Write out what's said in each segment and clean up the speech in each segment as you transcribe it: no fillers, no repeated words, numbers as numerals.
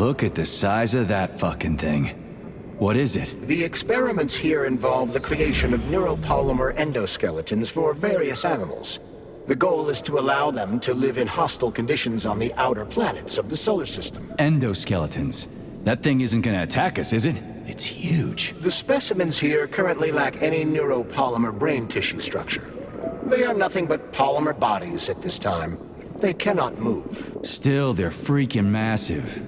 Look at the size of that fucking thing. What is it? The experiments here involve the creation of neuropolymer endoskeletons for various animals. The goal is to allow them to live in hostile conditions on the outer planets of the solar system. Endoskeletons. That thing isn't gonna attack us, is it? It's huge. The specimens here currently lack any neuropolymer brain tissue structure. They are nothing but polymer bodies at this time. They cannot move. Still, they're freaking massive.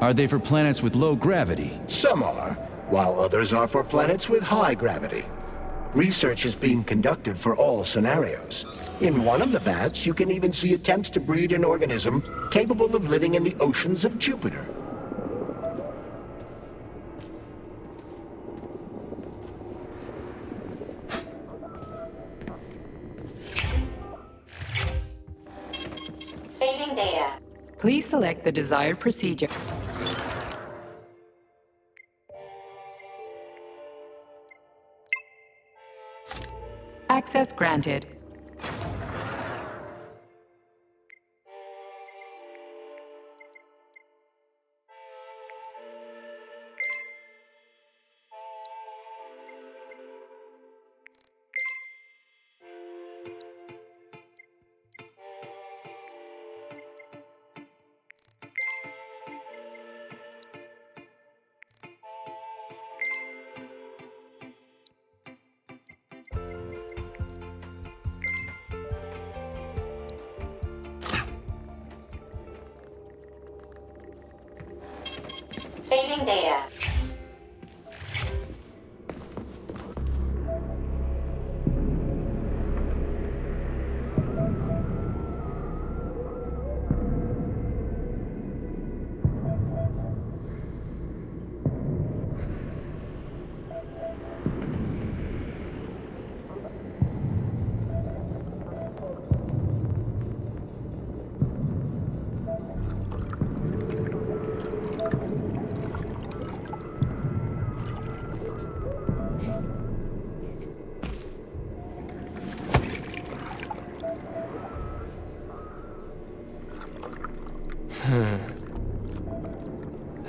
Are they for planets with low gravity? Some are, while others are for planets with high gravity. Research is being conducted for all scenarios. In one of the vats, you can even see attempts to breed an organism capable of living in the oceans of Jupiter. Saving data. Please select the desired procedure. Access granted.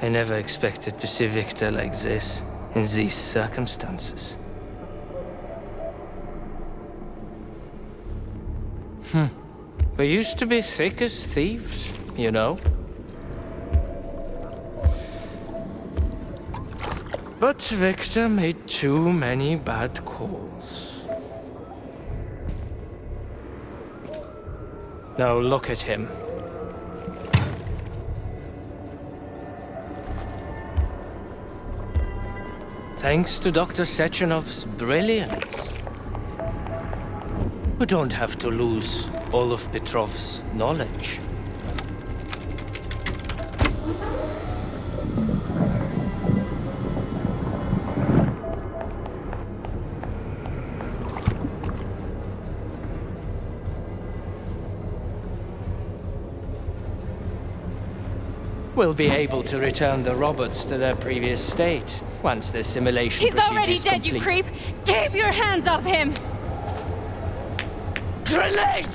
I never expected to see Victor like this, in these circumstances. We used to be thick as thieves, you know? But Victor made too many bad calls. Now look at him. Thanks to Dr. Sechenov's brilliance, we don't have to lose all of Petrov's knowledge. We'll be able to return the robots to their previous state once the simulation He's procedure already is dead, you complete. creep! Keep your hands off him! Grenade!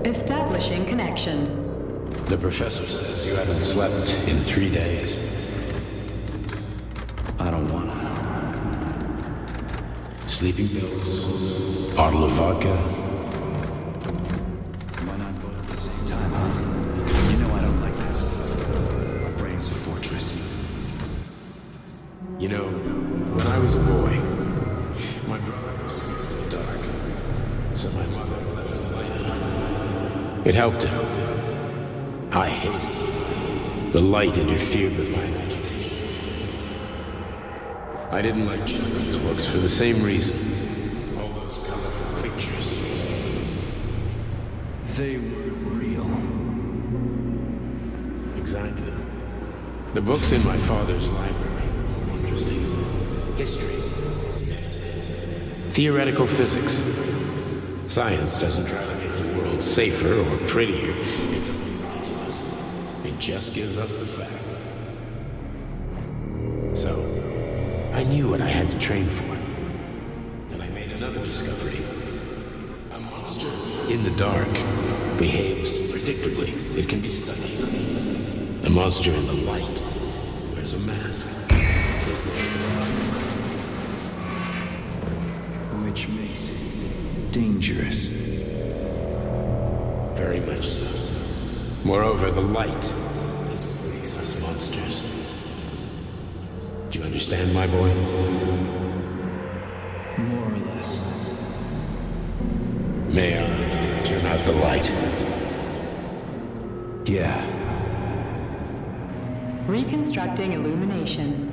Establishing connection. The professor says you haven't slept in 3 days. I don't wanna. Sleeping pills, bottle of vodka. Why not both at the same time, huh? You know I don't like this. My brain's a fortress. You know, when I was a boy, my brother was scared of the dark, so my mother left the light on. It helped him. I hated it. The light interfered with my imagination. I didn't like children's books for the same reason. All those colorful pictures. They were real. Exactly. The books in my father's library were interesting. History, medicine, theoretical physics. Science doesn't try to make the world safer or prettier. It doesn't lie to us. It just gives us the facts. So, I knew what I had to train for. And I made another discovery. A monster in the dark behaves predictably. It can be studied. A monster in the light wears a mask. Is there for the light. Which makes it dangerous. Very much so. Moreover, the light is what makes us monsters. Do you understand, my boy? More or less. May I turn out the light? Yeah. Reconstructing illumination.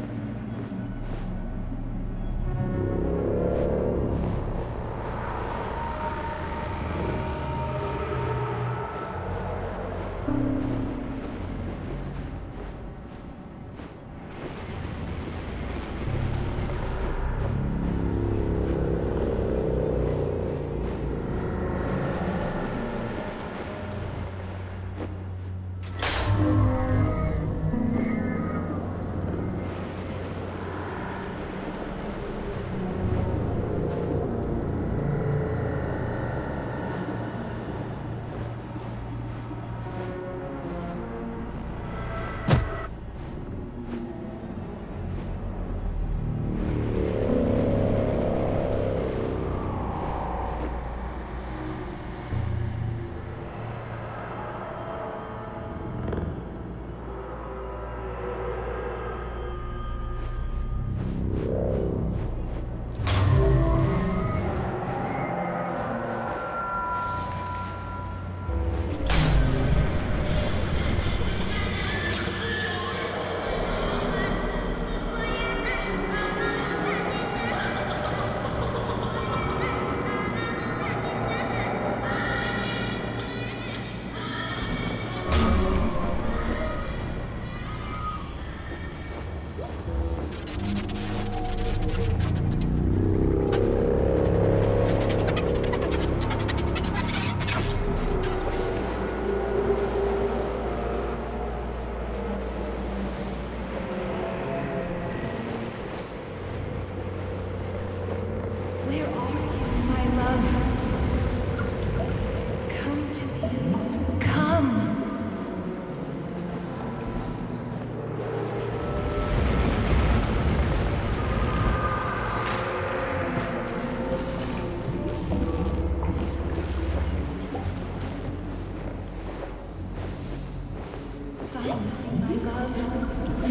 My love,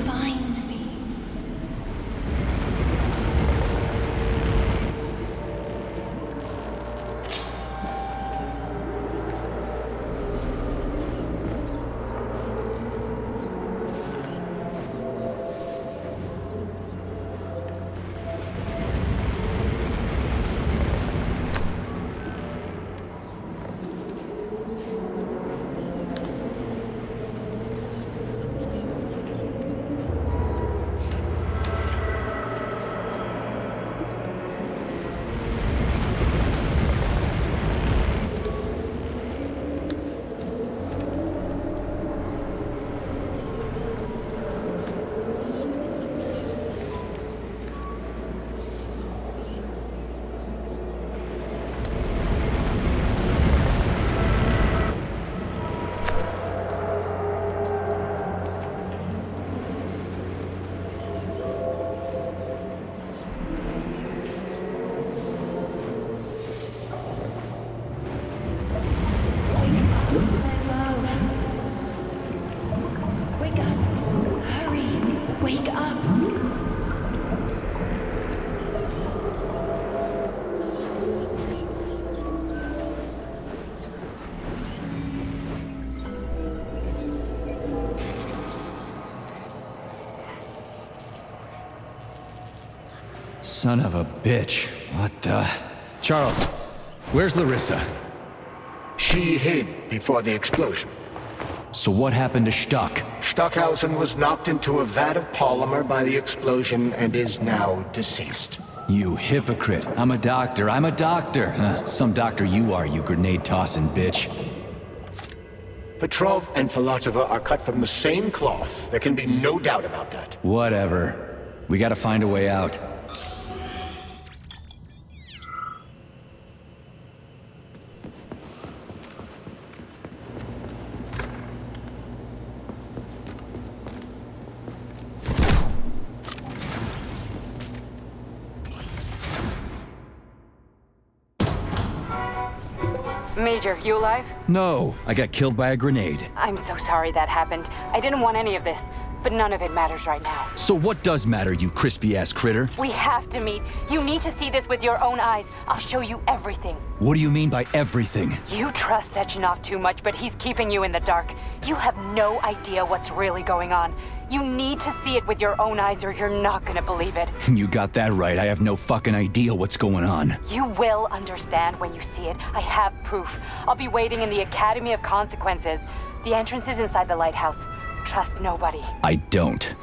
find me. Son of a bitch. What the... Charles, where's Larissa? She hid before the explosion. So what happened to Stuck? Stockhausen was knocked into a vat of polymer by the explosion and is now deceased. You hypocrite. I'm a doctor. I'm a doctor. Some doctor you are, you grenade-tossing bitch. Petrov and Filatova are cut from the same cloth. There can be no doubt about that. Whatever. We gotta find a way out. Major, you alive? No, I got killed by a grenade. I'm so sorry that happened. I didn't want any of this, but none of it matters right now. So what does matter, you crispy-ass critter? We have to meet. You need to see this with your own eyes. I'll show you everything. What do you mean by everything? You trust Sechenov too much, but he's keeping you in the dark. You have no idea what's really going on. You need to see it with your own eyes or you're not gonna believe it. You got that right. I have no fucking idea what's going on. You will understand when you see it. I have proof. I'll be waiting in the Academy of Consequences. The entrance is inside the lighthouse. Trust nobody. I don't.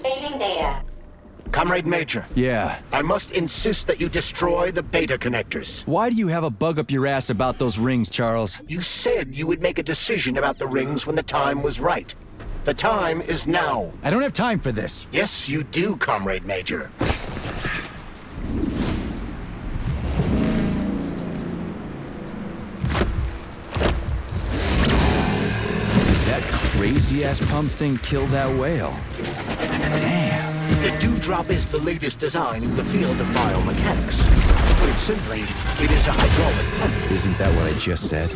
Saving data. Comrade Major. Yeah. I must insist that you destroy the beta connectors. Why do you have a bug up your ass about those rings, Charles? You said you would make a decision about the rings when the time was right. The time is now. I don't have time for this. Yes, you do, Comrade Major. That crazy-ass pump thing killed that whale. Damn. The Dewdrop is the latest design in the field of biomechanics. Put it simply, it is a hydraulic pump. Isn't that what I just said?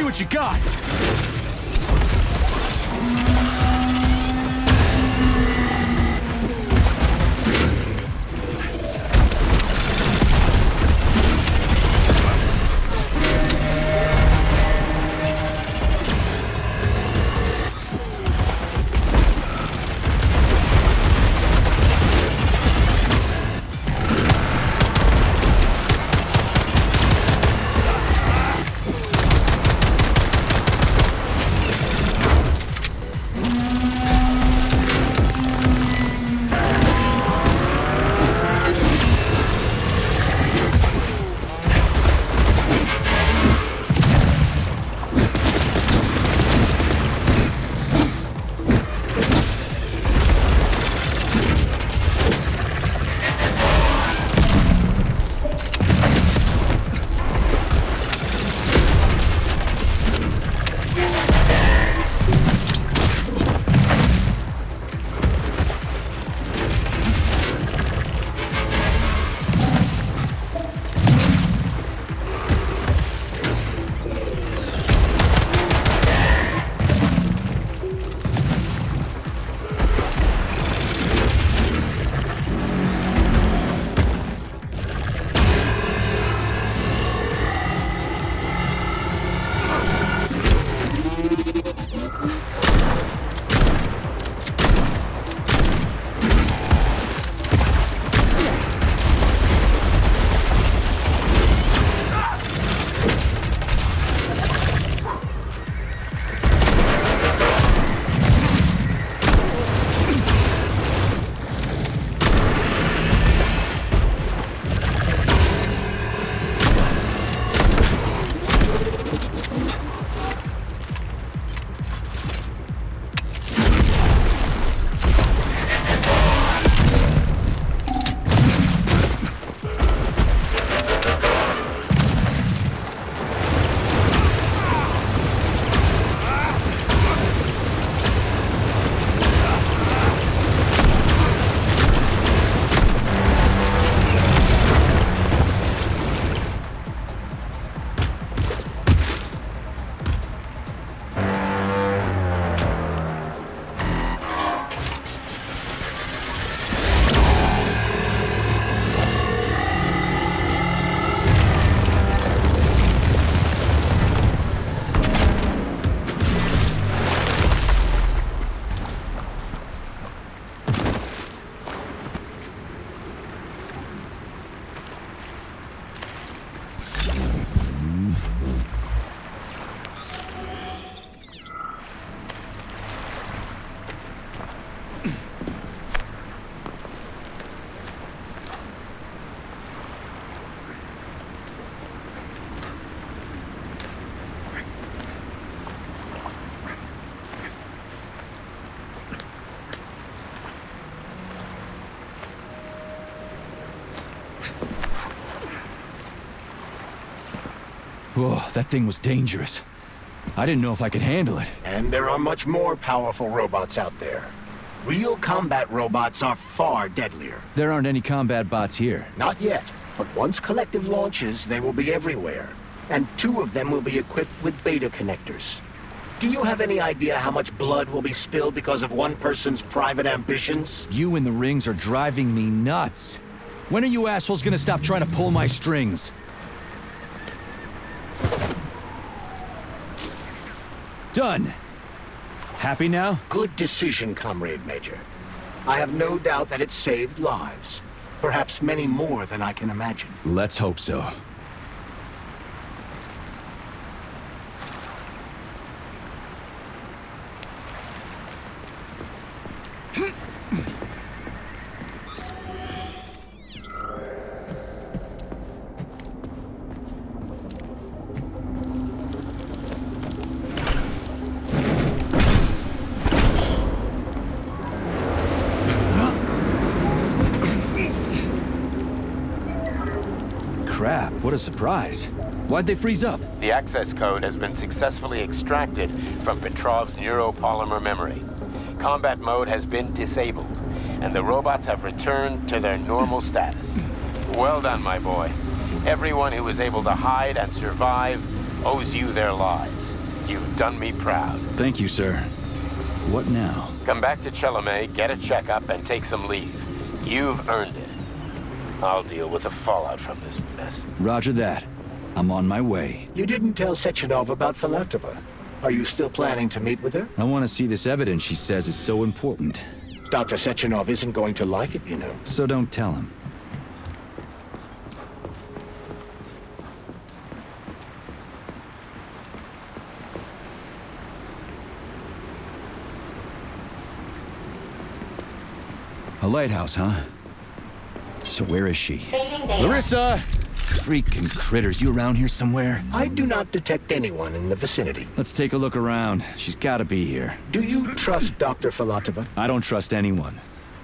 What you got? Whoa, that thing was dangerous. I didn't know if I could handle it. And there are much more powerful robots out there. Real combat robots are far deadlier. There aren't any combat bots here. Not yet, but once Collective launches, they will be everywhere. And 2 of them will be equipped with beta connectors. Do you have any idea how much blood will be spilled because of one person's private ambitions? You in the rings are driving me nuts. When are you assholes gonna stop trying to pull my strings? Done. Happy now? Good decision, Comrade Major. I have no doubt that it saved lives. Perhaps many more than I can imagine. Let's hope so. Crap, what a surprise. Why'd they freeze up? The access code has been successfully extracted from Petrov's neuropolymer memory. Combat mode has been disabled, and the robots have returned to their normal status. Well done, my boy. Everyone who was able to hide and survive owes you their lives. You've done me proud. Thank you, sir. What now? Come back to Chelome, get a checkup, and take some leave. You've earned it. I'll deal with the fallout from this mess. Roger that. I'm on my way. You didn't tell Sechenov about Filatova. Are you still planning to meet with her? I want to see this evidence she says is so important. Dr. Sechenov isn't going to like it, you know. So don't tell him. A lighthouse, huh? So where is she? Saving data. Larissa! Freaking critters, you around here somewhere? I do not detect anyone in the vicinity. Let's take a look around. She's gotta be here. Do you trust Dr. Filatova? I don't trust anyone.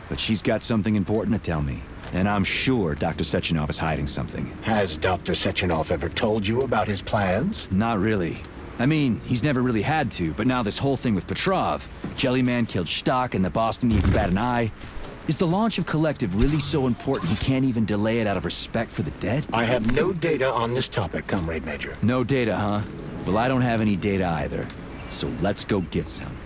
But she's got something important to tell me. And I'm sure Dr. Sechenov is hiding something. Has Dr. Sechenov ever told you about his plans? Not really. I mean, he's never really had to, but now this whole thing with Petrov, Jellyman killed Stock and the boss didn't even bat an eye. Is the launch of Collective really so important he can't even delay it out of respect for the dead? I have no data on this topic, Comrade Major. No data, huh? Well, I don't have any data either. So let's go get some.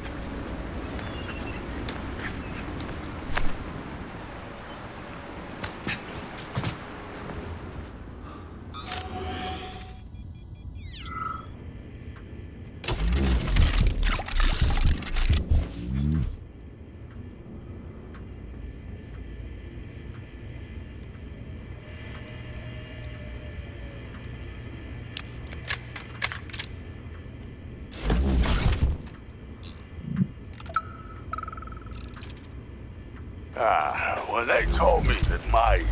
When they told me that my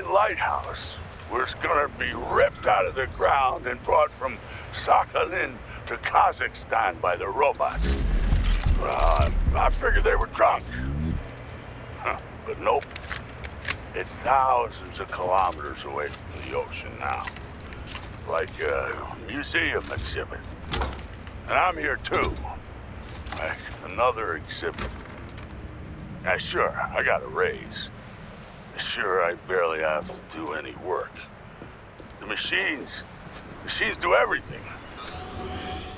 lighthouse was gonna be ripped out of the ground and brought from Sakhalin to Kazakhstan by the robots, I figured they were drunk. But nope. It's thousands of kilometers away from the ocean now. Like a museum exhibit. And I'm here too. Like another exhibit. Now, sure, I got a raise. Sure, I barely have to do any work. The machines do everything.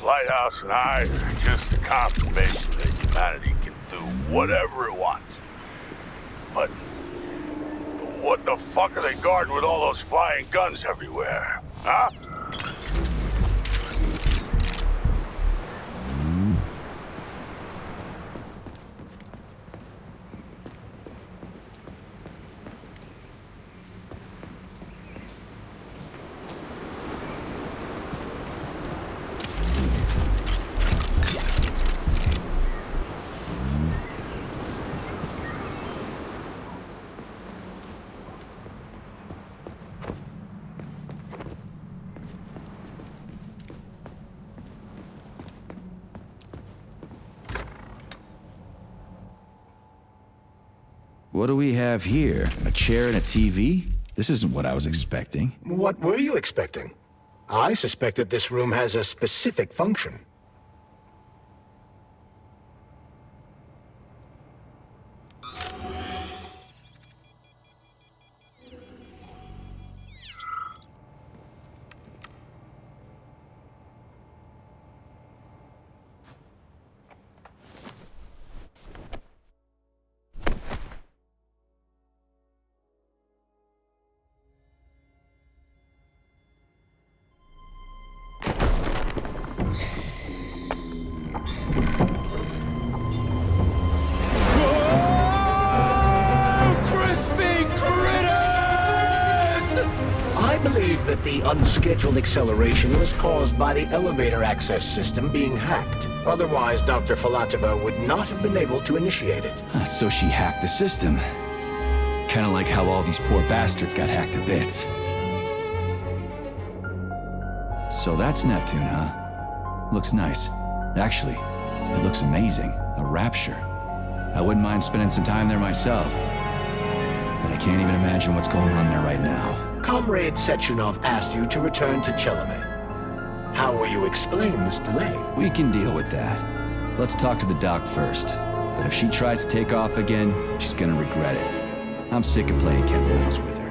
Lighthouse and I are just a confirmation that humanity can do whatever it wants. But what the fuck are they guarding with all those flying guns everywhere? Huh? What do we have here? A chair and a TV? This isn't what I was expecting. What were you expecting? I suspected this room has a specific function. The unscheduled acceleration was caused by the elevator access system being hacked. Otherwise, Dr. Filatova would not have been able to initiate it. So she hacked the system. Kinda like how all these poor bastards got hacked to bits. So that's Neptune, huh? Looks nice. Actually, it looks amazing. A rapture. I wouldn't mind spending some time there myself. But I can't even imagine what's going on there right now. Comrade Sechenov asked you to return to Chelomey. How will you explain this delay? We can deal with that. Let's talk to the doc first. But if she tries to take off again, she's gonna regret it. I'm sick of playing cat and mouse with her.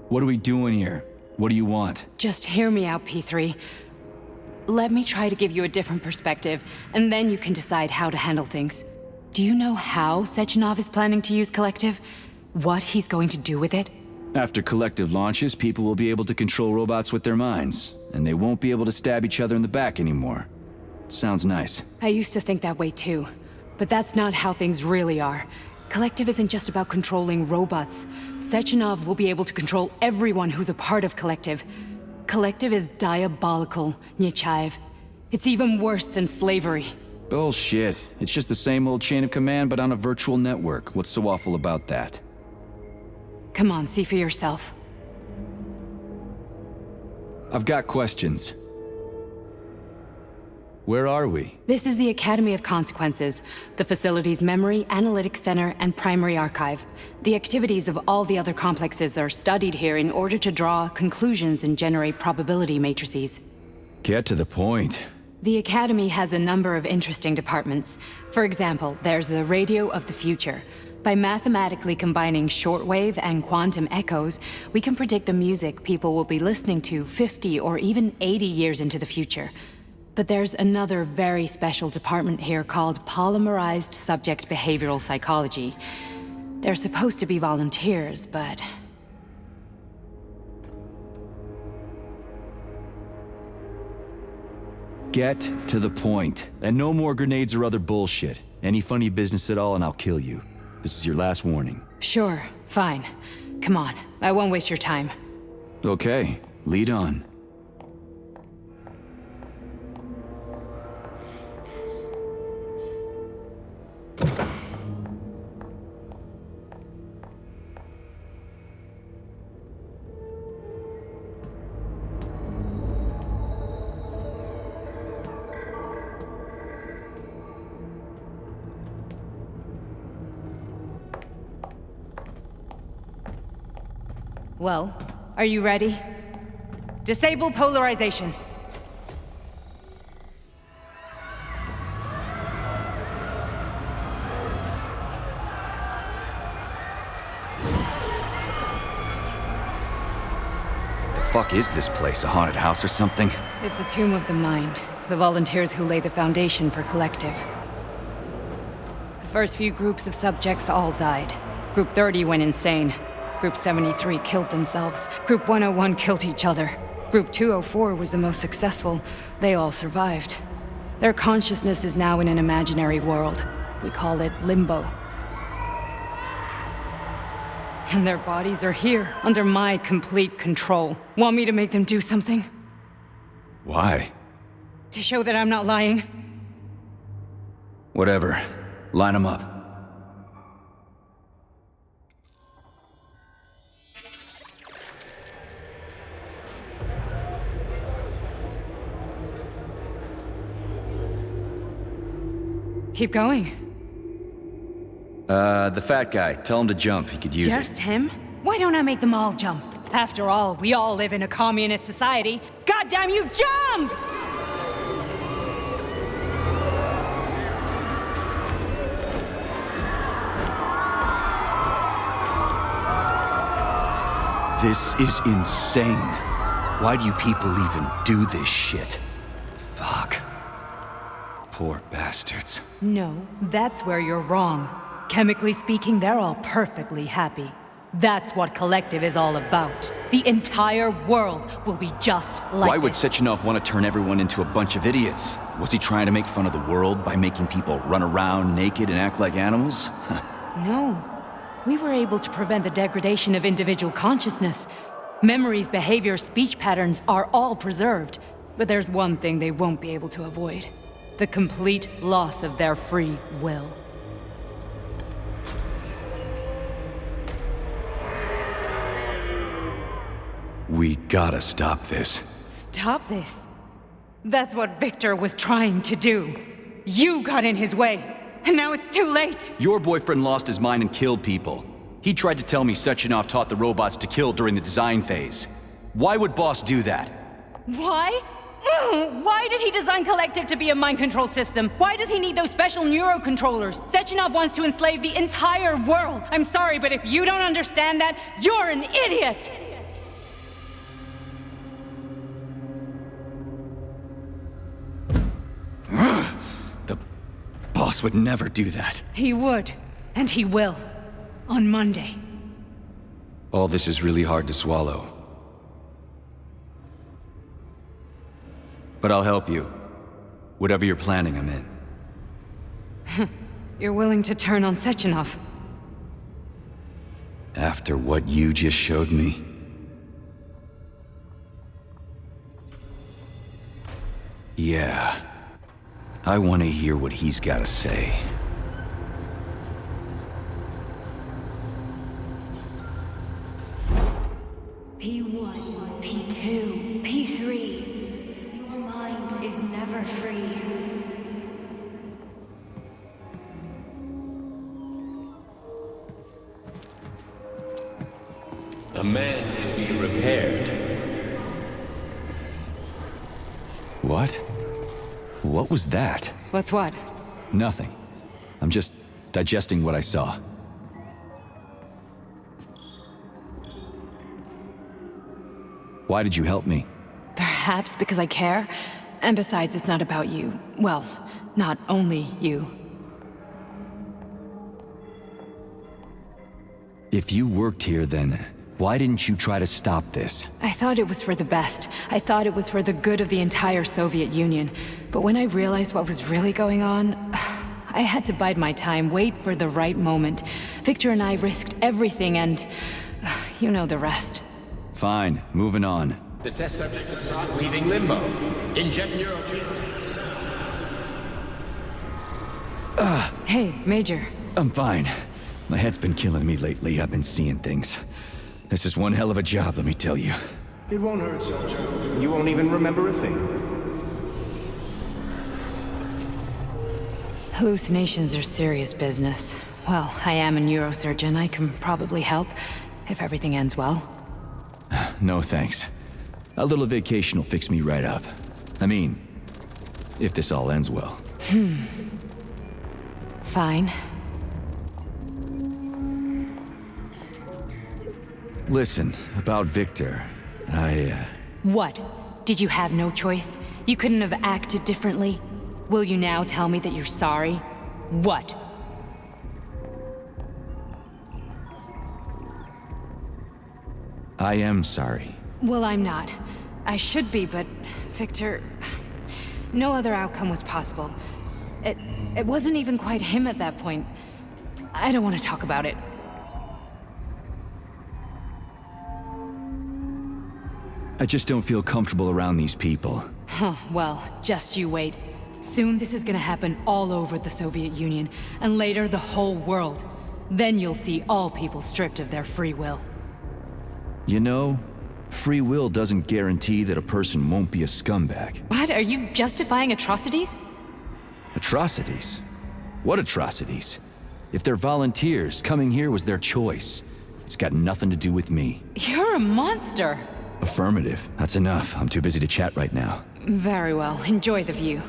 What are we doing here? What do you want? Just hear me out, P3. Let me try to give you a different perspective, and then you can decide how to handle things. Do you know how Sechenov is planning to use Collective? What he's going to do with it? After Collective launches, people will be able to control robots with their minds, and they won't be able to stab each other in the back anymore. Sounds nice. I used to think that way too, but that's not how things really are. Collective isn't just about controlling robots. Sechenov will be able to control everyone who's a part of Collective. Collective is diabolical, Nechayev. It's even worse than slavery. Bullshit. It's just the same old chain of command, but on a virtual network. What's so awful about that? Come on, see for yourself. I've got questions. Where are we? This is the Academy of Consequences, the facility's memory, analytics center, and primary archive. The activities of all the other complexes are studied here in order to draw conclusions and generate probability matrices. Get to the point. The Academy has a number of interesting departments. For example, there's the Radio of the Future. By mathematically combining shortwave and quantum echoes, we can predict the music people will be listening to 50 or even 80 years into the future. But there's another very special department here called Polymerized Subject Behavioral Psychology. They're supposed to be volunteers, but... Get to the point. And no more grenades or other bullshit. Any funny business at all and I'll kill you. This is your last warning. Sure, fine. Come on, I won't waste your time. Okay, lead on. Well, are you ready? Disable polarization. The fuck is this place? A haunted house or something? It's a tomb of the mind. The volunteers who lay the foundation for Collective. The first few groups of subjects all died. Group 30 went insane. Group 73 killed themselves. Group 101 killed each other. Group 204 was the most successful. They all survived. Their consciousness is now in an imaginary world. We call it Limbo. And their bodies are here, under my complete control. Want me to make them do something? Why? To show that I'm not lying. Whatever. Line them up. Keep going. The fat guy. Tell him to jump. He could use it. Just him? Why don't I make them all jump? After all, we all live in a communist society. Goddamn you, jump! This is insane. Why do you people even do this shit? Fuck. Poor bastards. No, that's where you're wrong. Chemically speaking, they're all perfectly happy. That's what Collective is all about. The entire world will be just like Why would this. Sechenov want to turn everyone into a bunch of idiots? Was he trying to make fun of the world by making people run around naked and act like animals? No. We were able to prevent the degradation of individual consciousness. Memories, behavior, speech patterns are all preserved. But there's one thing they won't be able to avoid. The complete loss of their free will. We gotta stop this. Stop this. That's what Victor was trying to do. You got in his way, and now it's too late. Your boyfriend lost his mind and killed people. He tried to tell me Sechenov taught the robots to kill during the design phase. Why would Boss do that? Why? Why did he design Collective to be a mind control system? Why does he need those special neurocontrollers? Sechenov wants to enslave the entire world. I'm sorry, but if you don't understand that, you're an idiot! The Boss would never do that. He would, and he will. On Monday. All this is really hard to swallow. But I'll help you. Whatever you're planning, I'm in. You're willing to turn on Sechenov? After what you just showed me? Yeah. I want to hear what he's got to say. P1, P2, P3. Your mind is never free. A man can be repaired. What? What was that? What's what? Nothing. I'm just digesting what I saw. Why did you help me? Perhaps because I care. And besides, it's not about you. Well, not only you. If you worked here, then why didn't you try to stop this? I thought it was for the best. I thought it was for the good of the entire Soviet Union. But when I realized what was really going on, I had to bide my time, wait for the right moment. Victor and I risked everything and you know the rest. Fine, moving on. The test subject is not leaving limbo. Inject neurotransmitters. Hey, Major. I'm fine. My head's been killing me lately. I've been seeing things. This is one hell of a job, let me tell you. It won't hurt, soldier. You won't even remember a thing. Hallucinations are serious business. Well, I am a neurosurgeon. I can probably help, if everything ends well. No thanks. A little vacation will fix me right up. I mean, if this all ends well. Fine. Listen, about Victor, What? Did you have no choice? You couldn't have acted differently? Will you now tell me that you're sorry? What? I am sorry. Well, I'm not. I should be, but Victor... No other outcome was possible. It wasn't even quite him at that point. I don't want to talk about it. I just don't feel comfortable around these people. Well, just you wait. Soon this is gonna happen all over the Soviet Union, and later the whole world. Then you'll see all people stripped of their free will. You know, free will doesn't guarantee that a person won't be a scumbag. What? Are you justifying atrocities? Atrocities? What atrocities? If they're volunteers, coming here was their choice. It's got nothing to do with me. You're a monster! Affirmative. That's enough. I'm too busy to chat right now. Very well. Enjoy the view.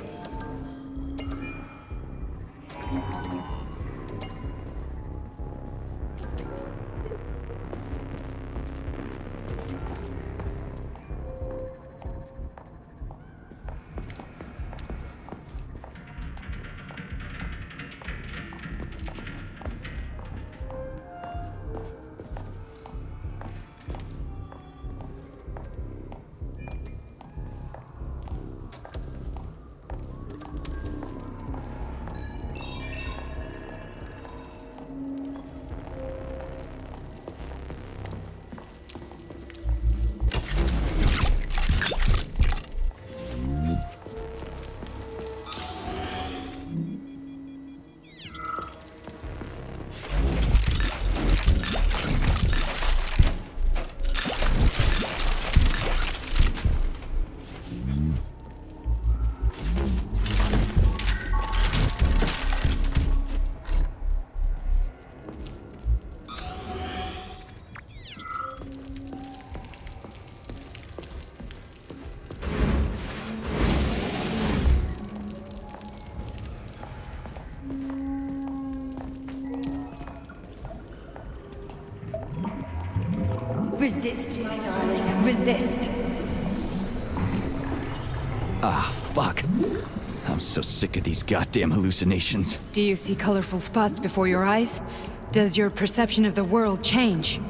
Resist, my darling. Resist. Ah, fuck. I'm so sick of these goddamn hallucinations. Do you see colorful spots before your eyes? Does your perception of the world change?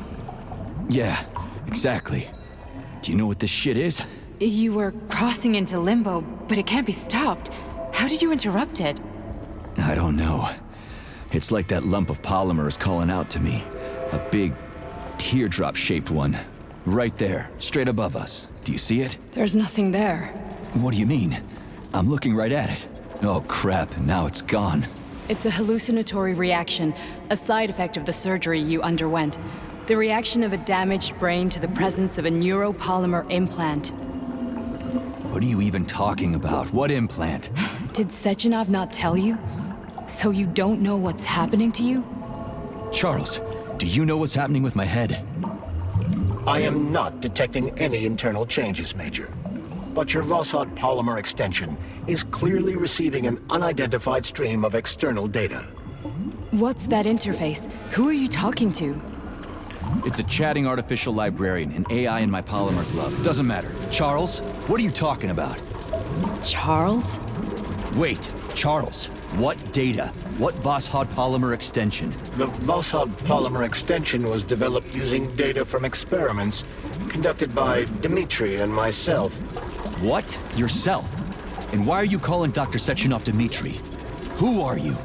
Yeah, exactly. Do you know what this shit is? You were crossing into limbo, but it can't be stopped. How did you interrupt it? I don't know. It's like that lump of polymer is calling out to me. A big, teardrop-shaped one. Right there, straight above us. Do you see it? There's nothing there. What do you mean? I'm looking right at it. Oh crap, now it's gone. It's a hallucinatory reaction, a side effect of the surgery you underwent. The reaction of a damaged brain to the presence of a neuropolymer implant. What are you even talking about? What implant? Did Sechenov not tell you? So you don't know what's happening to you? Charles, do you know what's happening with my head? I am not detecting any internal changes, Major. But your Voskhod polymer extension is clearly receiving an unidentified stream of external data. What's that interface? Who are you talking to? It's a chatting artificial librarian, an AI in my polymer glove. Doesn't matter. Charles, what are you talking about? Charles? Wait, Charles, what data? What Voskhod polymer extension? The Voskhod polymer extension was developed using data from experiments conducted by Dmitri and myself. What? Yourself? And why are you calling Dr. Sechenov Dmitri? Who are you?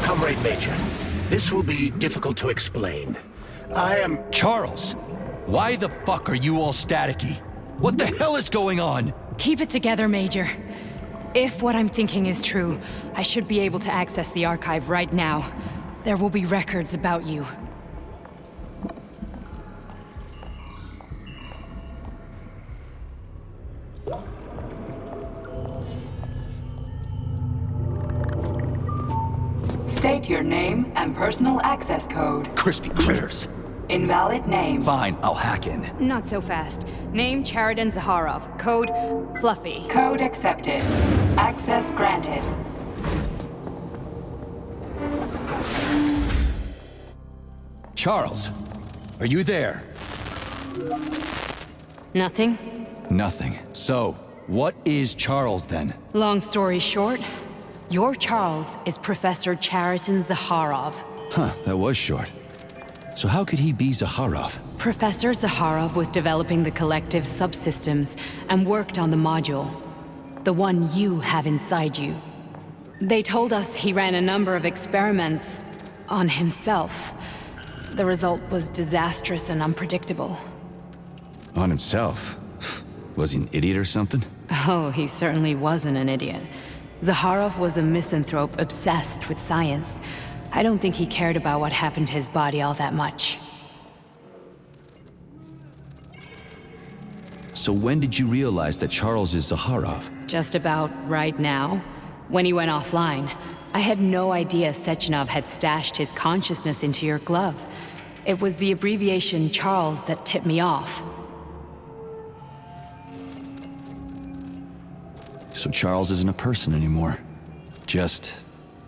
Comrade Major, this will be difficult to explain. I am... Charles! Why the fuck are you all staticky? What the hell is going on? Keep it together, Major. If what I'm thinking is true, I should be able to access the archive right now. There will be records about you. State your name and personal access code. Crispy critters. Invalid name. Fine, I'll hack in. Not so fast. Name Charidan Zaharov. Code Fluffy. Code accepted. Access granted. Charles, are you there? Nothing? Nothing. So, what is Charles then? Long story short, your Charles is Professor Chariton Zaharov. Huh, that was short. So how could he be Zaharov? Professor Zaharov was developing the collective subsystems and worked on the module. The one you have inside you. They told us he ran a number of experiments on himself. The result was disastrous and unpredictable. On himself? Was he an idiot or something? Oh, he certainly wasn't an idiot. Zakharov was a misanthrope obsessed with science. I don't think he cared about what happened to his body all that much. So when did you realize that Charles is Zakharov? Just about right now. When he went offline. I had no idea Sechenov had stashed his consciousness into your glove. It was the abbreviation Charles that tipped me off. So Charles isn't a person anymore. Just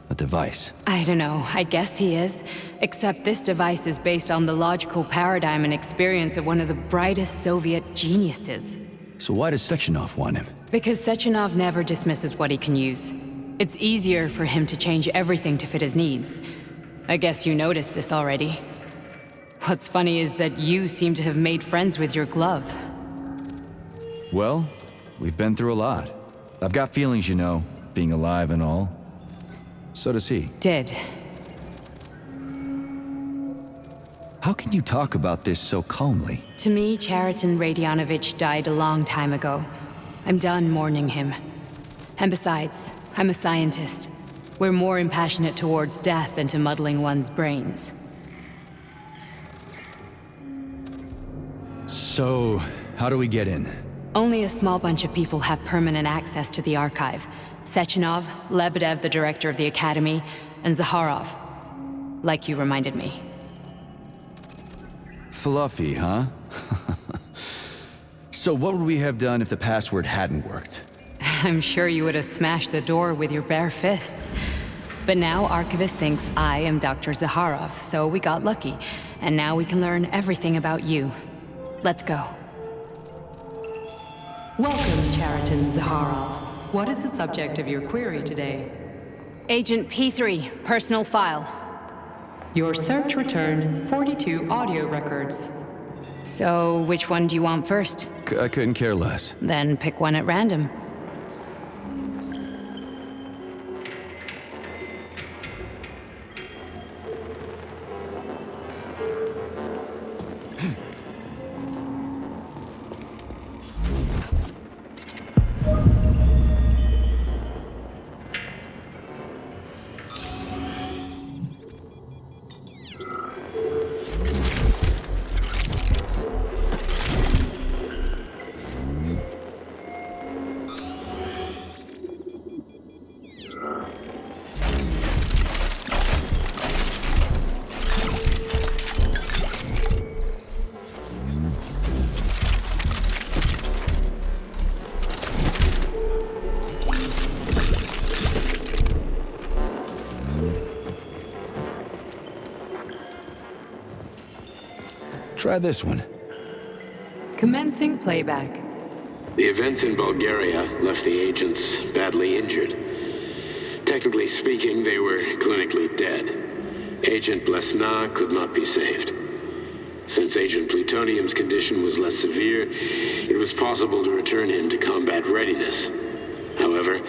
a device. I don't know, I guess he is. Except this device is based on the logical paradigm and experience of one of the brightest Soviet geniuses. So why does Sechenov want him? Because Sechenov never dismisses what he can use. It's easier for him to change everything to fit his needs. I guess you noticed this already. What's funny is that you seem to have made friends with your glove. Well, we've been through a lot. I've got feelings, you know, being alive and all. So does he. Did. How can you talk about this so calmly? To me, Chariton Radionovich died a long time ago. I'm done mourning him. And besides, I'm a scientist. We're more impassionate towards death than to muddling one's brains. So, how do we get in? Only a small bunch of people have permanent access to the archive. Sechenov, Lebedev, the director of the Academy, and Zakharov. Like you reminded me. Fluffy, huh? So what would we have done if the password hadn't worked? I'm sure you would have smashed the door with your bare fists. But now Archivist thinks I am Dr. Zakharov, so we got lucky. And now we can learn everything about you. Let's go. Welcome, Chariton Zakharov. What is the subject of your query today? Agent P3, personal file. Your search returned 42 audio records. So, which one do you want first? I couldn't care less. Then pick one at random. Try this one. Commencing playback. The events in Bulgaria left the agents badly injured. Technically speaking, they were clinically dead. Agent Blesna could not be saved. Since Agent Plutonium's condition was less severe, it was possible to return him to combat readiness. However,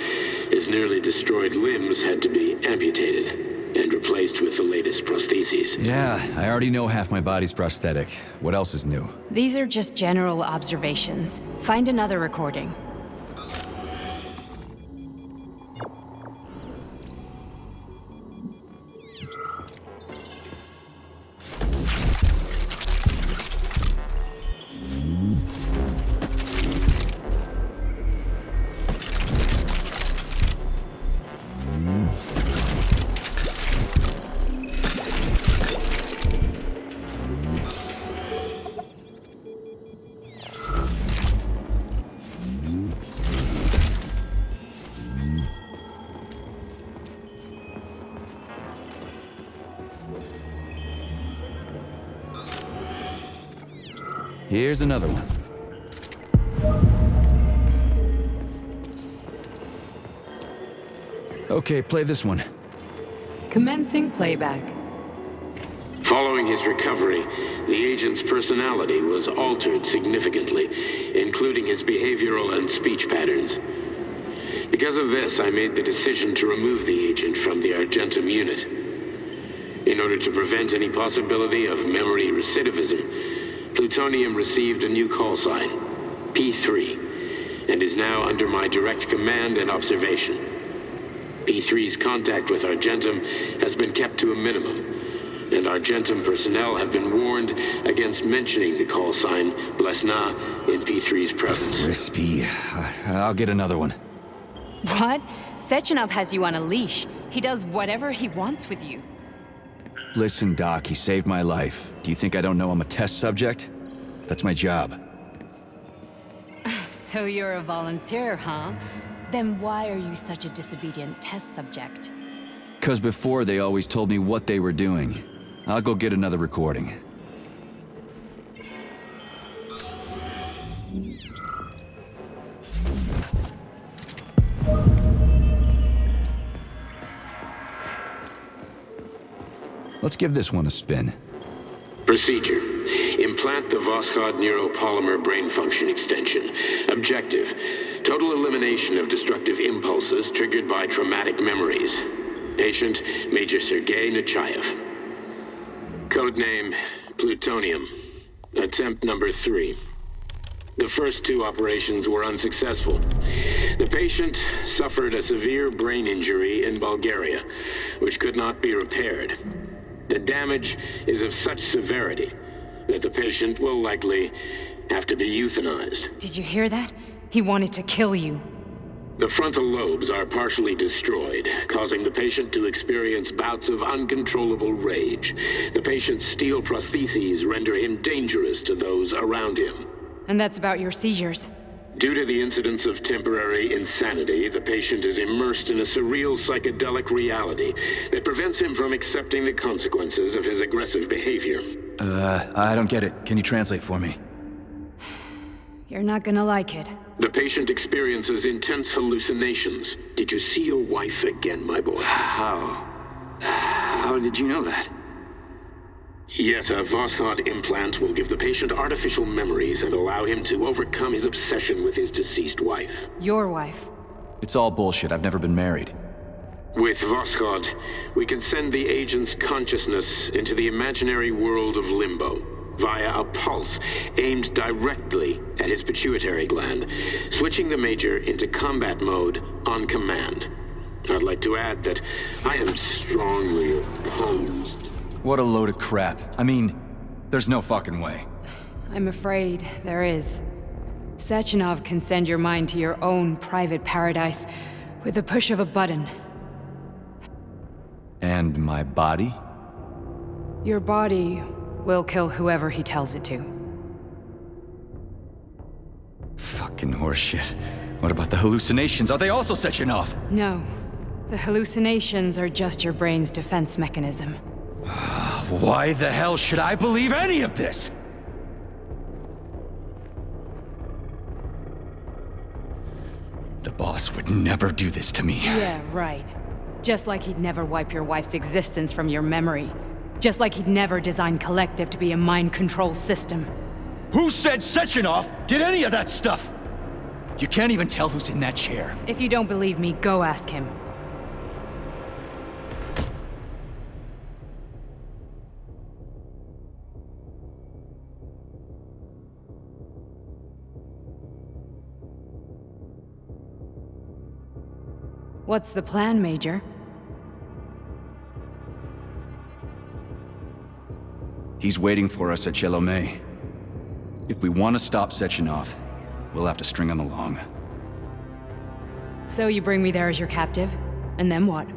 his nearly destroyed limbs had to be amputated and replaced with the latest prostheses. Yeah, I already know half my body's prosthetic. What else is new? These are just general observations. Find another recording. Here's another one. Okay, play this one. Commencing playback. Following his recovery, the agent's personality was altered significantly, including his behavioral and speech patterns. Because of this, I made the decision to remove the agent from the Argentum unit. In order to prevent any possibility of memory recidivism, Plutonium received a new call sign, P3, and is now under my direct command and observation. P3's contact with Argentum has been kept to a minimum, and Argentum personnel have been warned against mentioning the call sign Blesna in P3's presence. Crispy. I'll get another one. What? Sechenov has you on a leash. He does whatever he wants with you. Listen, Doc, he saved my life. Do you think I don't know I'm a test subject? That's my job. So you're a volunteer, huh? Then why are you such a disobedient test subject? 'Cause before they always told me what they were doing. I'll go get another recording. Let's give this one a spin. Procedure. Implant the Voskhod neuropolymer brain function extension. Objective. Total elimination of destructive impulses triggered by traumatic memories. Patient, Major Sergei Nechayev. Codename, Plutonium. Attempt number 3. The first 2 operations were unsuccessful. The patient suffered a severe brain injury in Bulgaria, which could not be repaired. The damage is of such severity that the patient will likely have to be euthanized. Did you hear that? He wanted to kill you. The frontal lobes are partially destroyed, causing the patient to experience bouts of uncontrollable rage. The patient's steel prostheses render him dangerous to those around him. And that's about your seizures. Due to the incidence of temporary insanity, the patient is immersed in a surreal psychedelic reality that prevents him from accepting the consequences of his aggressive behavior. I don't get it. Can you translate for me? You're not gonna like it. The patient experiences intense hallucinations. Did you see your wife again, my boy? How did you know that? Yet a Voskhod implant will give the patient artificial memories and allow him to overcome his obsession with his deceased wife. Your wife. It's all bullshit. I've never been married. With Voskhod, we can send the agent's consciousness into the imaginary world of limbo via a pulse aimed directly at his pituitary gland, switching the Major into combat mode on command. I'd like to add that I am strongly opposed. What a load of crap. I mean, there's no fucking way. I'm afraid there is. Sechenov can send your mind to your own private paradise with the push of a button. And my body? Your body will kill whoever he tells it to. Fucking horseshit. What about the hallucinations? Are they also Sechenov? No. The hallucinations are just your brain's defense mechanism. Why the hell should I believe any of this? The boss would never do this to me. Yeah, right. Just like he'd never wipe your wife's existence from your memory. Just like he'd never design Collective to be a mind control system. Who said Sechenov did any of that stuff? You can't even tell who's in that chair. If you don't believe me, go ask him. What's the plan, Major? He's waiting for us at Chelomey. If we want to stop Sechenov, we'll have to string him along. So you bring me there as your captive, and then what?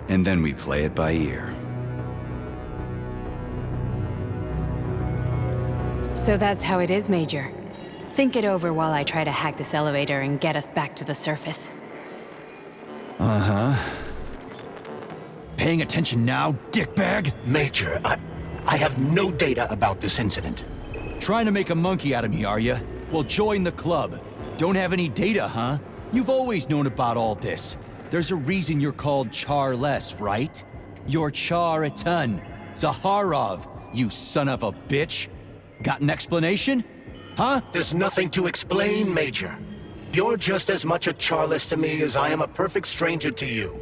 And then we play it by ear. So that's how it is, Major. Think it over while I try to hack this elevator and get us back to the surface. Uh-huh. Paying attention now, dickbag? Major, I have no data about this incident. Trying to make a monkey out of me, are you? Well, join the club. Don't have any data, huh? You've always known about all this. There's a reason you're called Charless, right? You're Char-a-ton. Zaharov, you son of a bitch. Got an explanation? Huh? There's nothing to explain, Major. You're just as much a Charless to me as I am a perfect stranger to you.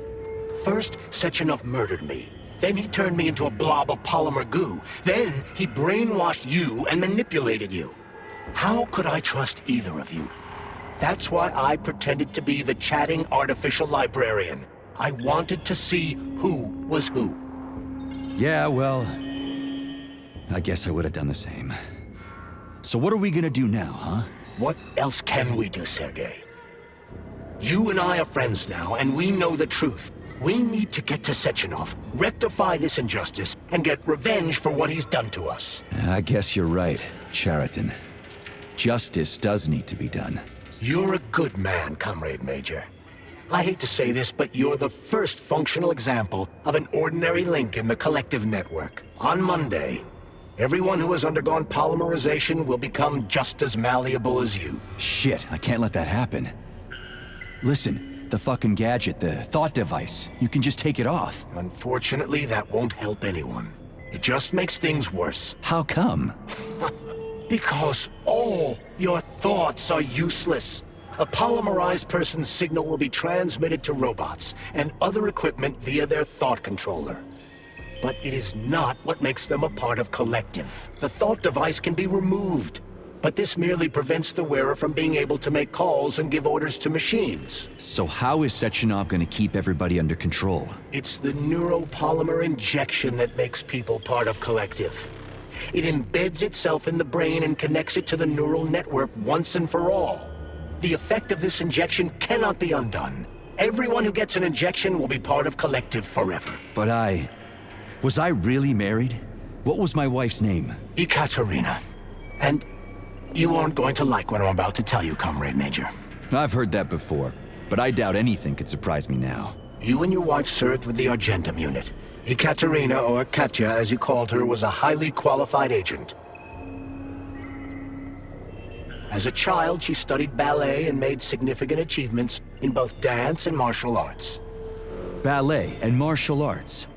First, Sechenov murdered me. Then he turned me into a blob of polymer goo. Then he brainwashed you and manipulated you. How could I trust either of you? That's why I pretended to be the chatting artificial librarian. I wanted to see who was who. Yeah, well, I guess I would have done the same. So what are we gonna do now, huh? What else can we do, Sergei? You and I are friends now, and we know the truth. We need to get to Sechenov, rectify this injustice, and get revenge for what he's done to us. I guess you're right, Chariton. Justice does need to be done. You're a good man, Comrade Major. I hate to say this, but you're the first functional example of an ordinary link in the collective network. On Monday, everyone who has undergone polymerization will become just as malleable as you. Shit, I can't let that happen. Listen, the fucking gadget, the thought device, you can just take it off. Unfortunately, that won't help anyone. It just makes things worse. How come? Because all your thoughts are useless. A polymerized person's signal will be transmitted to robots and other equipment via their thought controller. But it is not what makes them a part of collective. The thought device can be removed, but this merely prevents the wearer from being able to make calls and give orders to machines. So how is Sechenov gonna keep everybody under control? It's the neuropolymer injection that makes people part of collective. It embeds itself in the brain and connects it to the neural network once and for all. The effect of this injection cannot be undone. Everyone who gets an injection will be part of collective forever. But was I really married? What was my wife's name? Ekaterina. And you aren't going to like what I'm about to tell you, Comrade Major. I've heard that before, but I doubt anything could surprise me now. You and your wife served with the Argentum unit. Ekaterina, or Katya as you called her, was a highly qualified agent. As a child, she studied ballet and made significant achievements in both dance and martial arts. Ballet and martial arts?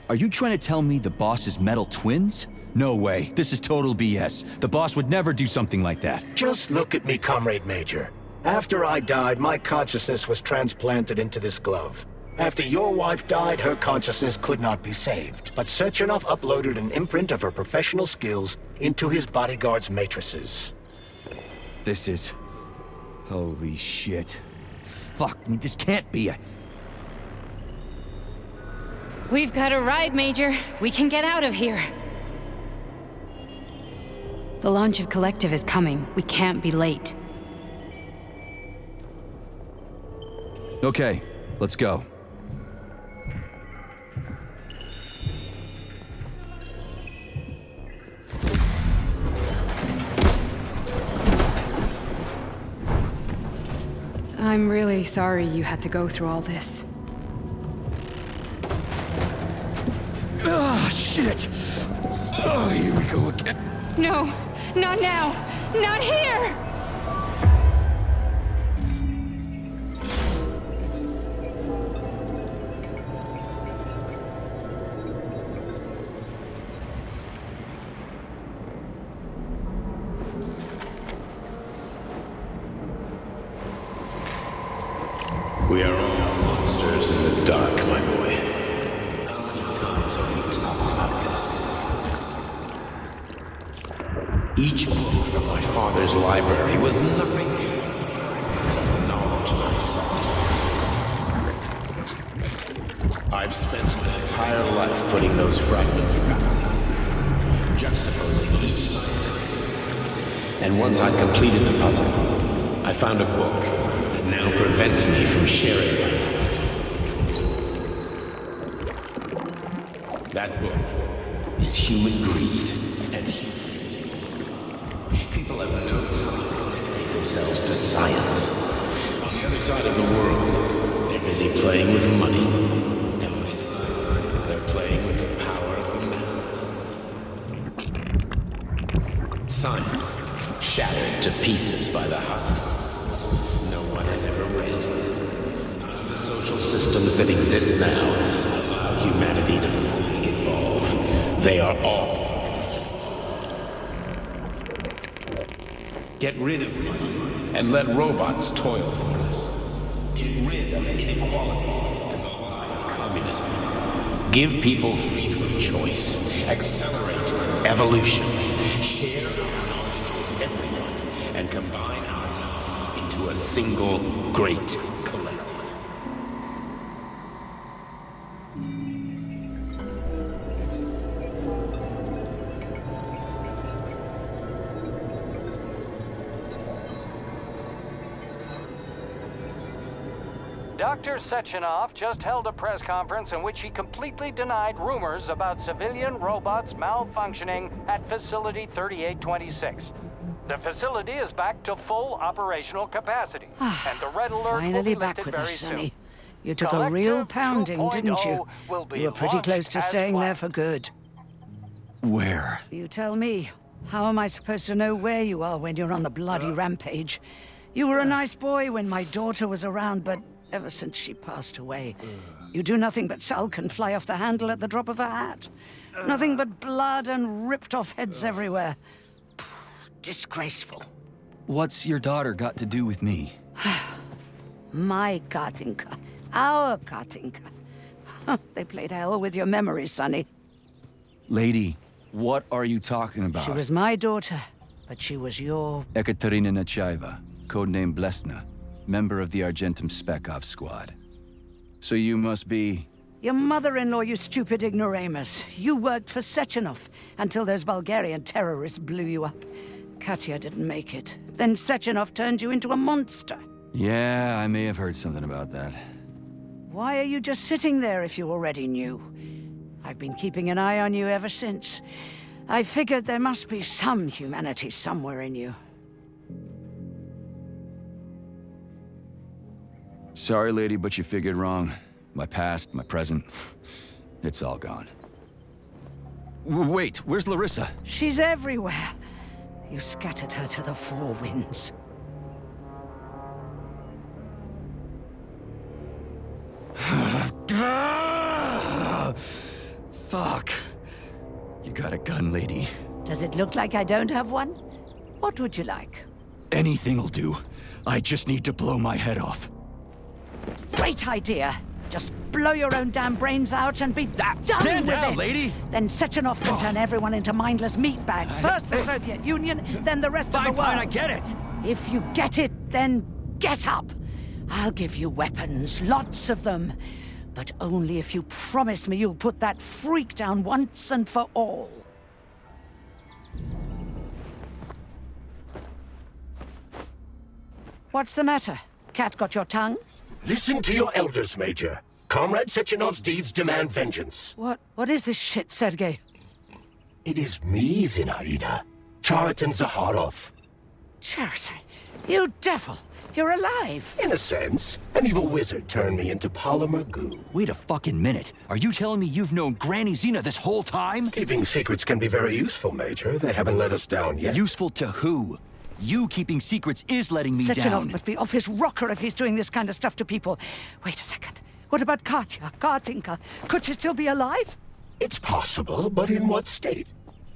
Are you trying to tell me the boss is metal twins? No way, this is total BS. The boss would never do something like that. Just look at me, Comrade Major. After I died, my consciousness was transplanted into this glove. After your wife died, her consciousness could not be saved. But Sechenov uploaded an imprint of her professional skills into his bodyguard's matrices. This is... holy shit. Fuck me, this can't be We've got a ride, Major. We can get out of here. The launch of Collective is coming. We can't be late. Okay, let's go. I'm really sorry you had to go through all this. Ah, shit! Oh, here we go again. No, not now! Not here! We are all monsters in the dark, my boy. How many times have we talked about this? Each book from my father's library was nothing but a fragment of the knowledge I sought. I've spent my entire life putting those fragments back together, juxtaposing each scientific fact. And once I'd completed the puzzle, I found a book that now prevents me from sharing my knowledge. That book is human greed and human evil. People have no time to dedicate themselves to science. On the other side of the world, they're busy playing with money. And on this side, they're playing with the power of the masses. Science, shattered to pieces by the husks no one has ever read. None of the social systems that exist now allow humanity to fully evolve. They are all get rid of money and let robots toil for us. Get rid of inequality and the lie of communism. communism. Give people freedom of choice. Accelerate evolution. Share our knowledge with everyone and combine our minds into a single great collective. Dr. Sechenov just held a press conference in which he completely denied rumors about civilian robots malfunctioning at Facility 3826. The facility is back to full operational capacity, and the red alert will Finally be back lifted with very us, soon. Sonny. You took a real pounding, didn't you? You were pretty close to staying there for good. Where? You tell me. How am I supposed to know where you are when you're on the bloody rampage? You were a nice boy when my daughter was around, but ever since she passed away, you do nothing but sulk and fly off the handle at the drop of a hat. Nothing but blood and ripped off heads everywhere. Disgraceful. What's your daughter got to do with me? My Katinka. Our Katinka. They played hell with your memory, Sonny. Lady, what are you talking about? She was my daughter, but she was your... Ekaterina Nechaeva, codename Blesna, member of the Argentum Spec Ops squad. So you must be... Your mother-in-law, you stupid ignoramus. You worked for Sechenov until those Bulgarian terrorists blew you up. Katya didn't make it. Then Sechenov turned you into a monster. Yeah, I may have heard something about that. Why are you just sitting there if you already knew? I've been keeping an eye on you ever since. I figured there must be some humanity somewhere in you. Sorry, lady, but you figured wrong. My past, my present, it's all gone. Wait, where's Larissa? She's everywhere. You scattered her to the four winds. Fuck. You got a gun, lady. Does it look like I don't have one? What would you like? Anything'll do. I just need to blow my head off. Great idea. Just blow your own damn brains out and be done Stand with down, it. lady! Then Sechenov can turn everyone into mindless meatbags. First the Soviet Union, then the rest of the world. Fine, I get it. If you get it, then get up. I'll give you weapons, lots of them. But only if you promise me you'll put that freak down once and for all. What's the matter? Cat got your tongue? Listen to your elders, Major. Comrade Sechenov's deeds demand vengeance. What is this shit, Sergei? It is me, Zinaida. Chariton Zaharov. Chariton? You devil! You're alive! In a sense. An evil wizard turned me into polymer goo. Wait a fucking minute. Are you telling me you've known Granny Zena this whole time? Keeping secrets can be very useful, Major. They haven't let us down yet. Useful to who? You keeping secrets is letting me Sechenov down. must be off his rocker if he's doing this kind of stuff to people. Wait a second. What about Katya, Katinka? Could she still be alive? It's possible, but in what state?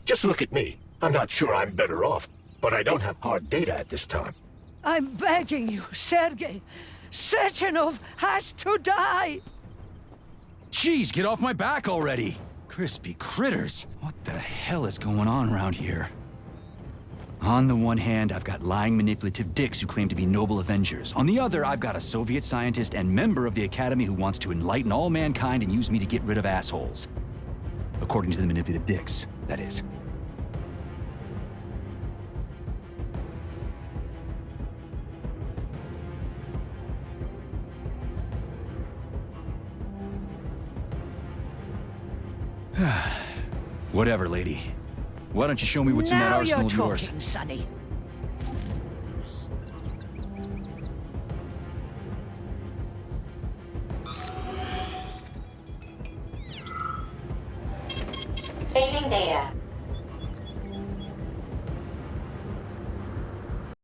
Just look at me. I'm not sure I'm better off, but I don't have hard data at this time. I'm begging you, Sergei. Sechenov has to die! Jeez, get off my back already! Crispy critters. What the hell is going on around here? On the one hand, I've got lying manipulative dicks who claim to be noble avengers. On the other, I've got a Soviet scientist and member of the Academy who wants to enlighten all mankind and use me to get rid of assholes. According to the manipulative dicks, that is. Whatever, lady. Why don't you show me what's in that arsenal of yours? Now you're talking, Sonny. Saving data.